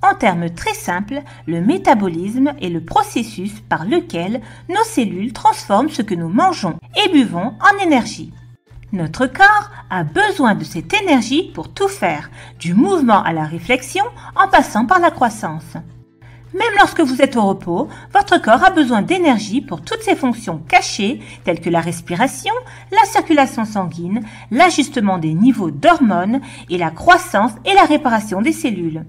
En termes très simples, le métabolisme est le processus par lequel nos cellules transforment ce que nous mangeons et buvons en énergie. Notre corps a besoin de cette énergie pour tout faire, du mouvement à la réflexion en passant par la croissance. Même lorsque vous êtes au repos, votre corps a besoin d'énergie pour toutes ses fonctions cachées telles que la respiration, la circulation sanguine, l'ajustement des niveaux d'hormones et la croissance et la réparation des cellules.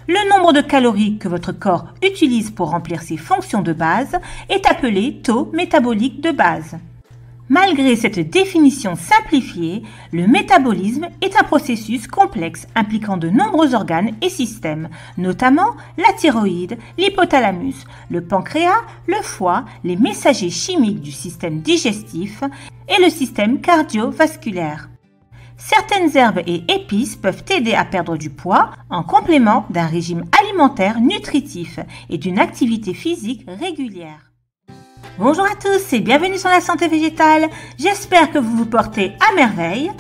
Le nombre de calories que votre corps utilise pour remplir ses fonctions de base est appelé taux métabolique de base. Malgré cette définition simplifiée, le métabolisme est un processus complexe impliquant de nombreux organes et systèmes, notamment la thyroïde, l'hypothalamus, le pancréas, le foie, les messagers chimiques du système digestif et le système cardiovasculaire. Certaines herbes et épices peuvent aider à perdre du poids en complément d'un régime alimentaire nutritif et d'une activité physique régulière. Bonjour à tous et bienvenue sur la santé végétale, j'espère que vous vous portez à merveille.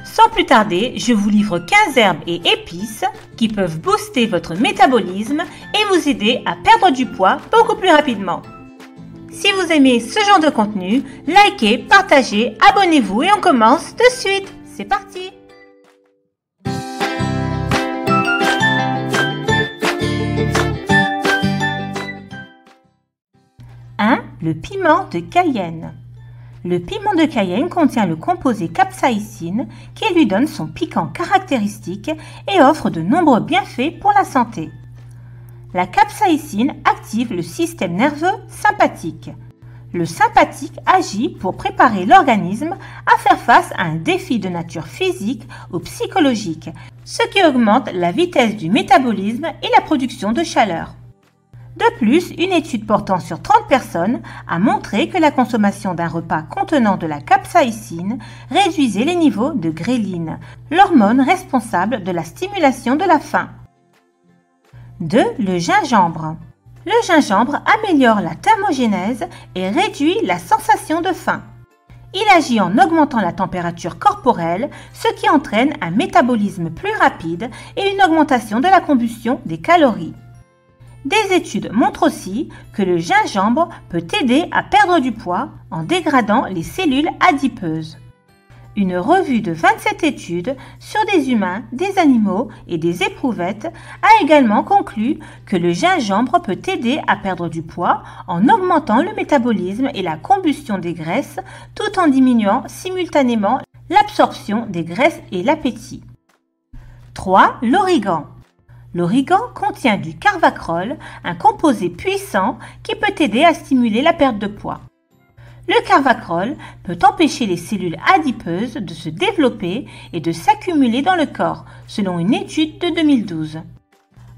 Sans plus tarder, je vous livre 15 herbes et épices qui peuvent booster votre métabolisme et vous aider à perdre du poids beaucoup plus rapidement. Si vous aimez ce genre de contenu, likez, partagez, abonnez-vous et on commence de suite. C'est parti! Le piment de Cayenne. Le piment de Cayenne contient le composé capsaïcine qui lui donne son piquant caractéristique et offre de nombreux bienfaits pour la santé. La capsaïcine active le système nerveux sympathique. Le sympathique agit pour préparer l'organisme à faire face à un défi de nature physique ou psychologique, ce qui augmente la vitesse du métabolisme et la production de chaleur. De plus, une étude portant sur 30 personnes a montré que la consommation d'un repas contenant de la capsaïcine réduisait les niveaux de gréline, l'hormone responsable de la stimulation de la faim. 2. Le gingembre. Le gingembre améliore la thermogénèse et réduit la sensation de faim. Il agit en augmentant la température corporelle, ce qui entraîne un métabolisme plus rapide et une augmentation de la combustion des calories. Des études montrent aussi que le gingembre peut aider à perdre du poids en dégradant les cellules adipeuses. Une revue de 27 études sur des humains, des animaux et des éprouvettes a également conclu que le gingembre peut aider à perdre du poids en augmentant le métabolisme et la combustion des graisses tout en diminuant simultanément l'absorption des graisses et l'appétit. 3. L'origan. L'origan contient du carvacrol, un composé puissant qui peut aider à stimuler la perte de poids. Le carvacrol peut empêcher les cellules adipeuses de se développer et de s'accumuler dans le corps, selon une étude de 2012.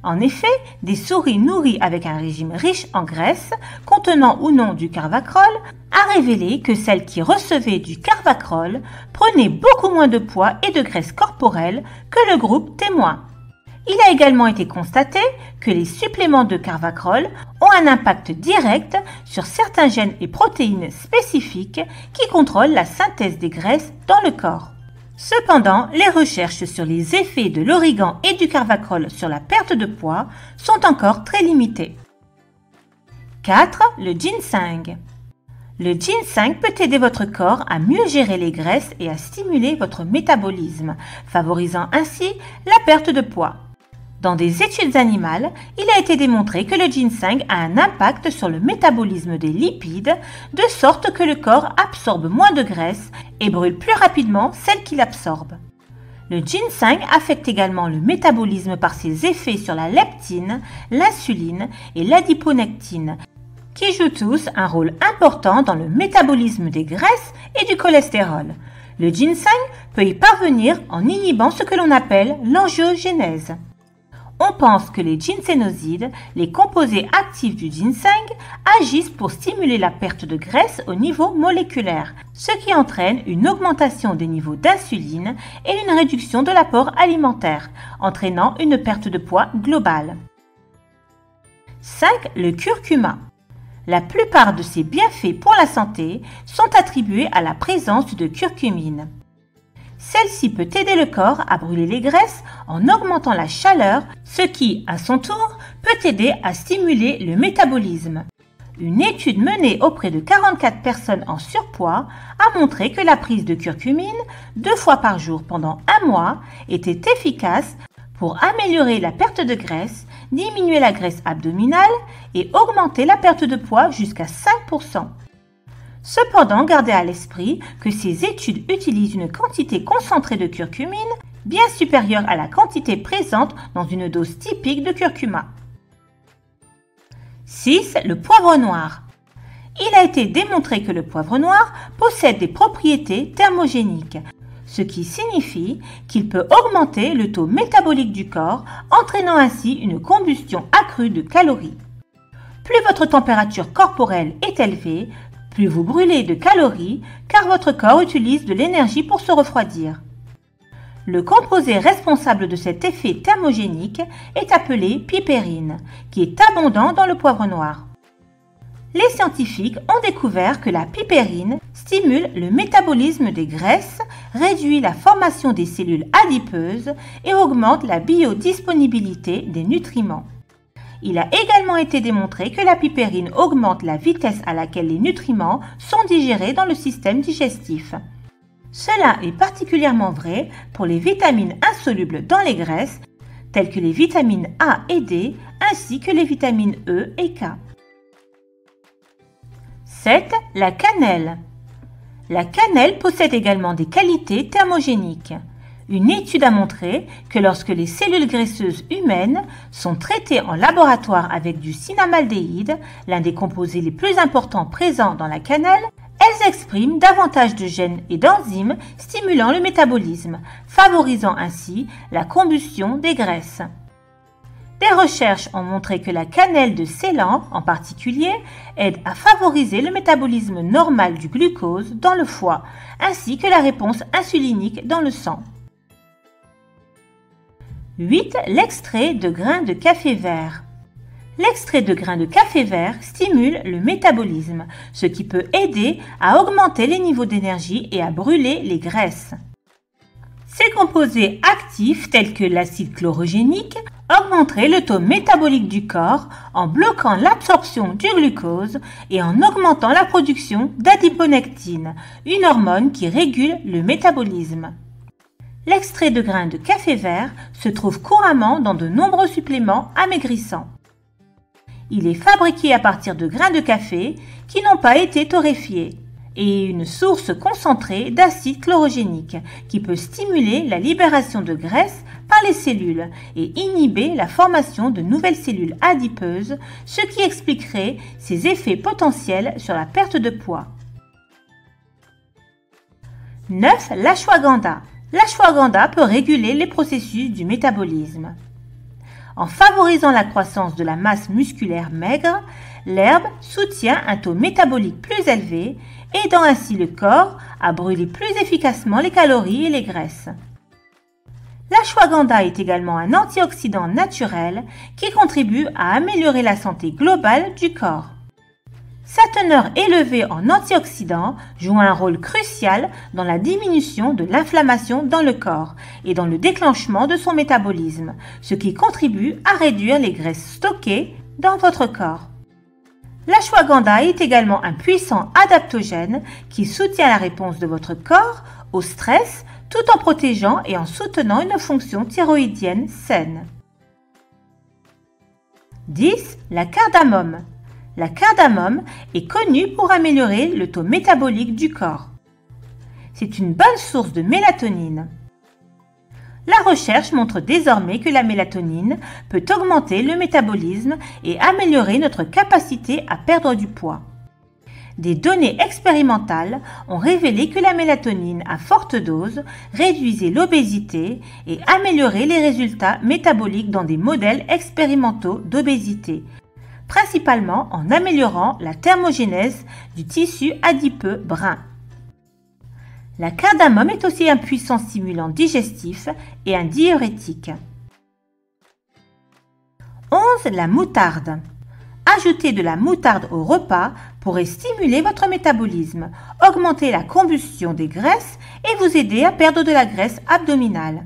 En effet, des souris nourries avec un régime riche en graisse, contenant ou non du carvacrol, a révélé que celles qui recevaient du carvacrol prenaient beaucoup moins de poids et de graisse corporelle que le groupe témoin. Il a également été constaté que les suppléments de carvacrol ont un impact direct sur certains gènes et protéines spécifiques qui contrôlent la synthèse des graisses dans le corps. Cependant, les recherches sur les effets de l'origan et du carvacrol sur la perte de poids sont encore très limitées. 4. Le ginseng. Le ginseng peut aider votre corps à mieux gérer les graisses et à stimuler votre métabolisme, favorisant ainsi la perte de poids. Dans des études animales, il a été démontré que le ginseng a un impact sur le métabolisme des lipides, de sorte que le corps absorbe moins de graisse et brûle plus rapidement celle qu'il absorbe. Le ginseng affecte également le métabolisme par ses effets sur la leptine, l'insuline et l'adiponectine, qui jouent tous un rôle important dans le métabolisme des graisses et du cholestérol. Le ginseng peut y parvenir en inhibant ce que l'on appelle l'angiogénèse. On pense que les ginsénosides, les composés actifs du ginseng, agissent pour stimuler la perte de graisse au niveau moléculaire, ce qui entraîne une augmentation des niveaux d'insuline et une réduction de l'apport alimentaire, entraînant une perte de poids globale. 5. Le curcuma. La plupart de ces bienfaits pour la santé sont attribués à la présence de curcumine. Celle-ci peut aider le corps à brûler les graisses en augmentant la chaleur, ce qui, à son tour, peut aider à stimuler le métabolisme. Une étude menée auprès de 44 personnes en surpoids a montré que la prise de curcumine 2 fois par jour pendant 1 mois était efficace pour améliorer la perte de graisse, diminuer la graisse abdominale et augmenter la perte de poids jusqu'à 5%. Cependant, gardez à l'esprit que ces études utilisent une quantité concentrée de curcumine bien supérieure à la quantité présente dans une dose typique de curcuma. 6. Le poivre noir. Il a été démontré que le poivre noir possède des propriétés thermogéniques, ce qui signifie qu'il peut augmenter le taux métabolique du corps, entraînant ainsi une combustion accrue de calories. Plus votre température corporelle est élevée, plus vous brûlez de calories car votre corps utilise de l'énergie pour se refroidir. Le composé responsable de cet effet thermogénique est appelé pipérine, qui est abondant dans le poivre noir. Les scientifiques ont découvert que la pipérine stimule le métabolisme des graisses, réduit la formation des cellules adipeuses et augmente la biodisponibilité des nutriments. Il a également été démontré que la pipérine augmente la vitesse à laquelle les nutriments sont digérés dans le système digestif. Cela est particulièrement vrai pour les vitamines insolubles dans les graisses, telles que les vitamines A et D, ainsi que les vitamines E et K. 7. La cannelle. La cannelle possède également des qualités thermogéniques. Une étude a montré que lorsque les cellules graisseuses humaines sont traitées en laboratoire avec du cinnamaldéhyde, l'un des composés les plus importants présents dans la cannelle, elles expriment davantage de gènes et d'enzymes stimulant le métabolisme, favorisant ainsi la combustion des graisses. Des recherches ont montré que la cannelle de Ceylan, en particulier, aide à favoriser le métabolisme normal du glucose dans le foie, ainsi que la réponse insulinique dans le sang. 8. L'extrait de grains de café vert. L'extrait de grains de café vert stimule le métabolisme, ce qui peut aider à augmenter les niveaux d'énergie et à brûler les graisses. Ces composés actifs tels que l'acide chlorogénique augmenteraient le taux métabolique du corps en bloquant l'absorption du glucose et en augmentant la production d'adiponectine, une hormone qui régule le métabolisme. L'extrait de grains de café vert se trouve couramment dans de nombreux suppléments amaigrissants. Il est fabriqué à partir de grains de café qui n'ont pas été torréfiés et une source concentrée d'acide chlorogénique qui peut stimuler la libération de graisse par les cellules et inhiber la formation de nouvelles cellules adipeuses, ce qui expliquerait ses effets potentiels sur la perte de poids. 9. L'ashwagandha. L'ashwagandha peut réguler les processus du métabolisme. En favorisant la croissance de la masse musculaire maigre, l'herbe soutient un taux métabolique plus élevé, aidant ainsi le corps à brûler plus efficacement les calories et les graisses. L'ashwagandha est également un antioxydant naturel qui contribue à améliorer la santé globale du corps. Sa teneur élevée en antioxydants joue un rôle crucial dans la diminution de l'inflammation dans le corps et dans le déclenchement de son métabolisme, ce qui contribue à réduire les graisses stockées dans votre corps. L'ashwagandha est également un puissant adaptogène qui soutient la réponse de votre corps au stress tout en protégeant et en soutenant une fonction thyroïdienne saine. 10. La cardamome. La cardamome est connue pour améliorer le taux métabolique du corps. C'est une bonne source de mélatonine. La recherche montre désormais que la mélatonine peut augmenter le métabolisme et améliorer notre capacité à perdre du poids. Des données expérimentales ont révélé que la mélatonine à forte dose réduisait l'obésité et améliorait les résultats métaboliques dans des modèles expérimentaux d'obésité, principalement en améliorant la thermogénèse du tissu adipeux brun. La cardamome est aussi un puissant stimulant digestif et un diurétique. 11. La moutarde. ajouter de la moutarde au repas pourrait stimuler votre métabolisme, augmenter la combustion des graisses et vous aider à perdre de la graisse abdominale.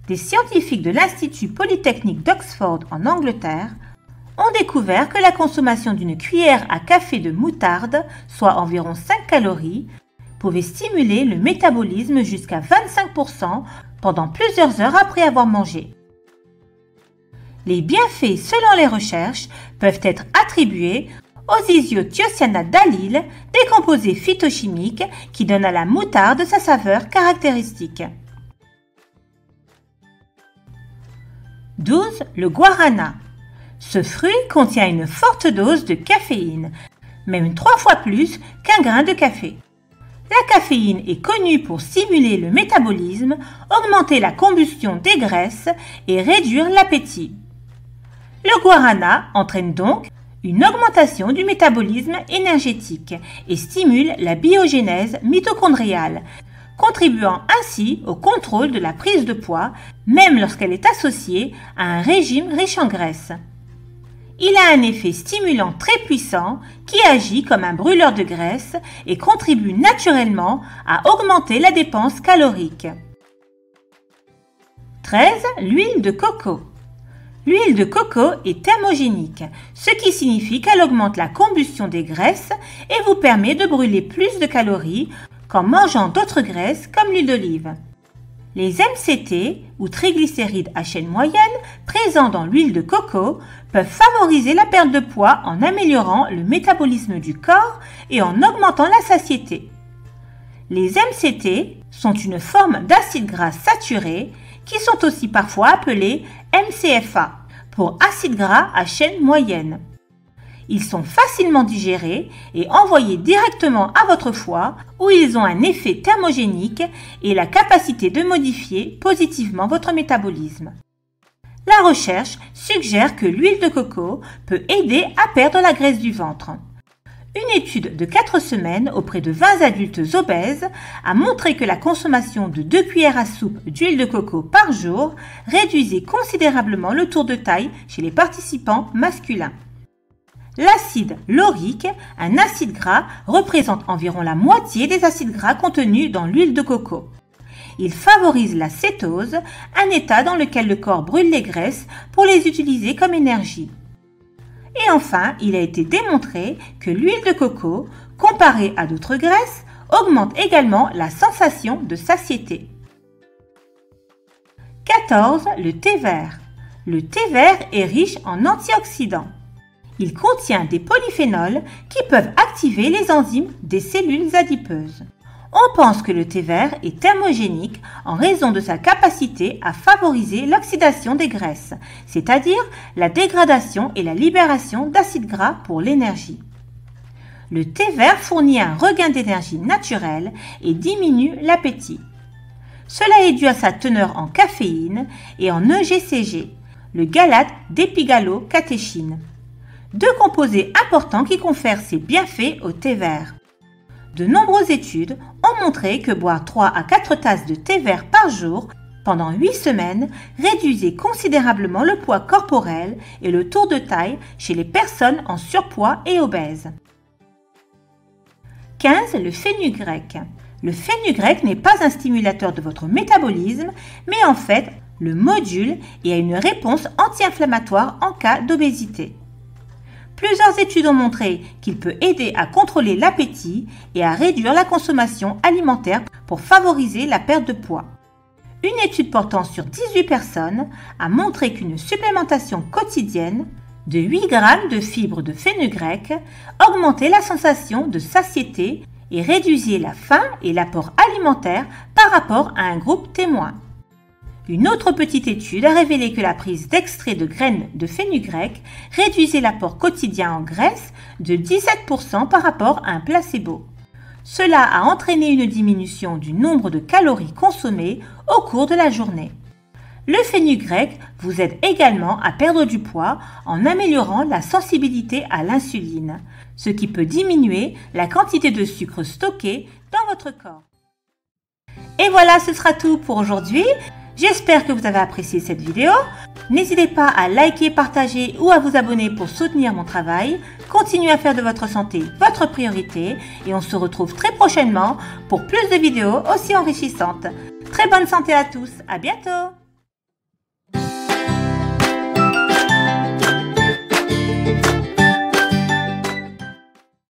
Des scientifiques de l'Institut Polytechnique d'Oxford en Angleterre ont découvert que la consommation d'une cuillère à café de moutarde, soit environ 5 calories, pouvait stimuler le métabolisme jusqu'à 25% pendant plusieurs heures après avoir mangé. Les bienfaits, selon les recherches, peuvent être attribués aux isothiocyanate d'allyle, des composés phytochimiques qui donnent à la moutarde sa saveur caractéristique. 12. Le guarana. Ce fruit contient une forte dose de caféine, même 3 fois plus qu'un grain de café. La caféine est connue pour stimuler le métabolisme, augmenter la combustion des graisses et réduire l'appétit. Le guarana entraîne donc une augmentation du métabolisme énergétique et stimule la biogénèse mitochondriale, contribuant ainsi au contrôle de la prise de poids, même lorsqu'elle est associée à un régime riche en graisse. Il a un effet stimulant très puissant qui agit comme un brûleur de graisse et contribue naturellement à augmenter la dépense calorique. 13. L'huile de coco. L'huile de coco est thermogénique, ce qui signifie qu'elle augmente la combustion des graisses et vous permet de brûler plus de calories qu'en mangeant d'autres graisses comme l'huile d'olive. Les MCT, ou triglycérides à chaîne moyenne, présents dans l'huile de coco, peuvent favoriser la perte de poids en améliorant le métabolisme du corps et en augmentant la satiété. Les MCT sont une forme d'acide gras saturé qui sont aussi parfois appelés MCFA, pour acide gras à chaîne moyenne. Ils sont facilement digérés et envoyés directement à votre foie où ils ont un effet thermogénique et la capacité de modifier positivement votre métabolisme. La recherche suggère que l'huile de coco peut aider à perdre la graisse du ventre. Une étude de 4 semaines auprès de 20 adultes obèses a montré que la consommation de 2 cuillères à soupe d'huile de coco par jour réduisait considérablement le tour de taille chez les participants masculins. L'acide laurique, un acide gras, représente environ la moitié des acides gras contenus dans l'huile de coco. Il favorise la cétose, un état dans lequel le corps brûle les graisses pour les utiliser comme énergie. Et enfin, il a été démontré que l'huile de coco, comparée à d'autres graisses, augmente également la sensation de satiété. 14. Le thé vert. Le thé vert est riche en antioxydants. Il contient des polyphénols qui peuvent activer les enzymes des cellules adipeuses. On pense que le thé vert est thermogénique en raison de sa capacité à favoriser l'oxydation des graisses, c'est-à-dire la dégradation et la libération d'acides gras pour l'énergie. Le thé vert fournit un regain d'énergie naturel et diminue l'appétit. Cela est dû à sa teneur en caféine et en EGCG, le gallate d'épigalocatéchine. 2 composés importants qui confèrent ces bienfaits au thé vert. De nombreuses études ont montré que boire 3 à 4 tasses de thé vert par jour pendant 8 semaines réduisait considérablement le poids corporel et le tour de taille chez les personnes en surpoids et obèses. 15. Le fenugrec. Le fenugrec n'est pas un stimulateur de votre métabolisme, mais en fait le module et a une réponse anti-inflammatoire en cas d'obésité. Plusieurs études ont montré qu'il peut aider à contrôler l'appétit et à réduire la consommation alimentaire pour favoriser la perte de poids. Une étude portant sur 18 personnes a montré qu'une supplémentation quotidienne de 8 g de fibres de fenugrec augmentait la sensation de satiété et réduisait la faim et l'apport alimentaire par rapport à un groupe témoin. Une autre petite étude a révélé que la prise d'extrait de graines de fenugrec réduisait l'apport quotidien en graisse de 17% par rapport à un placebo. Cela a entraîné une diminution du nombre de calories consommées au cours de la journée. Le fenugrec vous aide également à perdre du poids en améliorant la sensibilité à l'insuline, ce qui peut diminuer la quantité de sucre stocké dans votre corps. Et voilà, ce sera tout pour aujourd'hui. J'espère que vous avez apprécié cette vidéo. N'hésitez pas à liker, partager ou à vous abonner pour soutenir mon travail. Continuez à faire de votre santé votre priorité et on se retrouve très prochainement pour plus de vidéos aussi enrichissantes. Très bonne santé à tous, à bientôt!